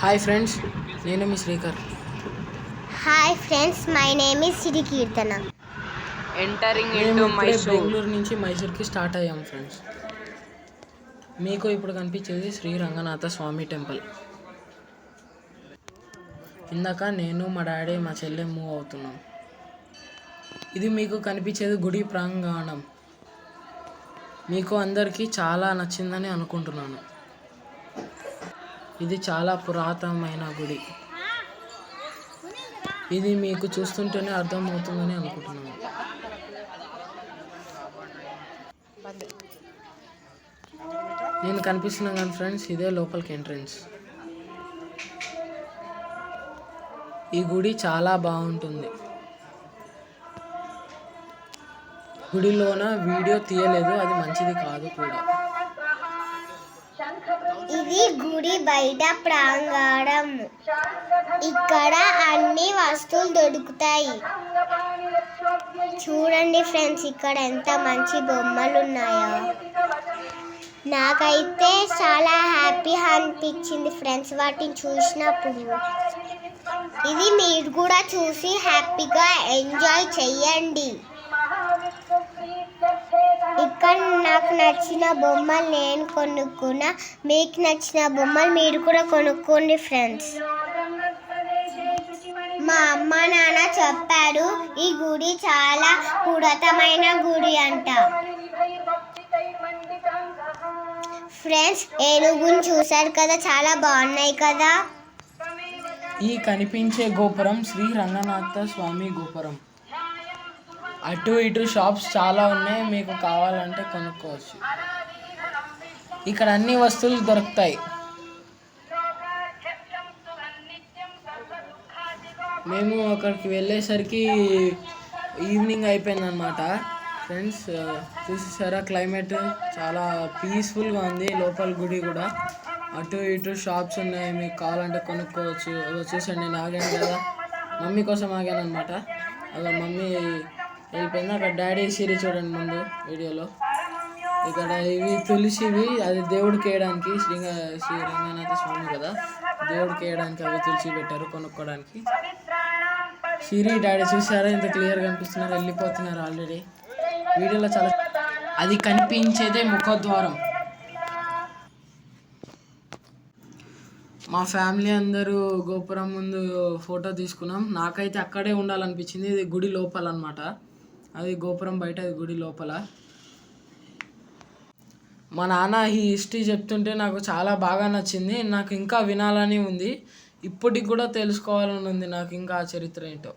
Hi friends, నేను మీ Srikar. Hi friends, my name is Siri Keerthana. Entering మేము ఇంటూ ఇప్పుడే మైసూర్. బెంగళూరు నుంచి మైసూర్కి స్టార్ట్ అయ్యాం ఫ్రెండ్స్. మీకు ఇప్పుడు కనిపించేది శ్రీ రంగనాథ స్వామి టెంపుల్. ఇందాక నేను, మా డాడీ, మా చెల్లె మూవ్ అవుతున్నాం. ఇది మీకు కనిపించేది గుడి ప్రాంగణం. మీకు అందరికీ చాలా నచ్చిందని అనుకుంటున్నాను. ఇది చాలా పురాతనమైన గుడి. ఇది మీకు చూస్తుంటేనే అర్థమవుతుందని అనుకుంటున్నాను. నేను కనిపిస్తున్నాను కానీ ఫ్రెండ్స్, ఇదే లోపలికి ఎంట్రన్స్. ఈ గుడి చాలా బాగుంటుంది. గుడిలోన వీడియో తీయలేదు, అది మంచిది కాదు కూడా. ఇది గుడి బయట ప్రాంగణం. ఇక్కడ అన్ని వస్తువులు దొరుకుతాయి. చూడండి ఫ్రెండ్స్, ఇక్కడ ఎంత మంచి బొమ్మలు ఉన్నాయో. నాకైతే చాలా హ్యాపీగా అనిపించింది ఫ్రెండ్స్ వాటిని చూసినప్పుడు. ఇది మీరు కూడా చూసి హ్యాపీగా ఎంజాయ్ చెయ్యండి. ఇక్కడ నాకు నచ్చిన బొమ్మలు నేను కొనుక్కున్నా. మీకు నచ్చిన బొమ్మలు మీరు కూడా కొనుక్కోండి ఫ్రెండ్స్. మా అమ్మ నాన్న చెప్పారు, ఈ గుడి చాలా పురాతనమైన గుడి అంట. ఫ్రెండ్స్, ఏనుగుని చూశారు కదా, చాలా బాగున్నాయి కదా. ఈ కనిపించే గోపురం శ్రీ రంగనాథ స్వామి గోపురం. అటు ఇటు షాప్స్ చాలా ఉన్నాయి, మీకు కావాలంటే కొనుక్కోవచ్చు. ఇక్కడ అన్ని వస్తువులు దొరుకుతాయి. మేము అక్కడికి వెళ్ళేసరికి ఈవినింగ్ అయిపోయిందన్నమాట. ఫ్రెండ్స్, చూసేసారా క్లైమేట్ చాలా పీస్ఫుల్గా ఉంది. లోపల గుడి కూడా అటు ఇటు షాప్స్ ఉన్నాయి, మీకు కావాలంటే కొనుక్కోవచ్చు. చూసండి, నేను ఆగాను కదా, మమ్మీ కోసం ఆగాను అనమాట. అలా మమ్మీ వెళ్ళిపోయింది. అక్కడ డాడీ సిరి చూడండి ముందు వీడియోలో. ఇక్కడ ఇవి తులసివి, అది దేవుడికి వేయడానికి. శ్రీ రంగనాథ స్వామి కదా, దేవుడికి వేయడానికి అవి తులసి పెట్టారు కొనుక్కోవడానికి. సిరి డాడీ చూసారా ఇంత క్లియర్గా కనిపిస్తున్నారు, వెళ్ళిపోతున్నారు ఆల్రెడీ వీడియోలో. చాలా అది కనిపించేదే ముఖద్వారం. మా ఫ్యామిలీ అందరూ గోపురం ముందు ఫోటో తీసుకున్నాం. నాకైతే అక్కడే ఉండాలనిపించింది. ఇది గుడి లోపల అన్నమాట. అది గోపురం బయట, అది గుడి లోపల. మా నాన్న ఈ హిస్టరీ చెప్తుంటే నాకు చాలా బాగా నచ్చింది. నాకు ఇంకా వినాలని ఉంది, ఇప్పటికి కూడా తెలుసుకోవాలని ఉంది నాకు ఇంకా ఆ చరిత్ర ఏంటో.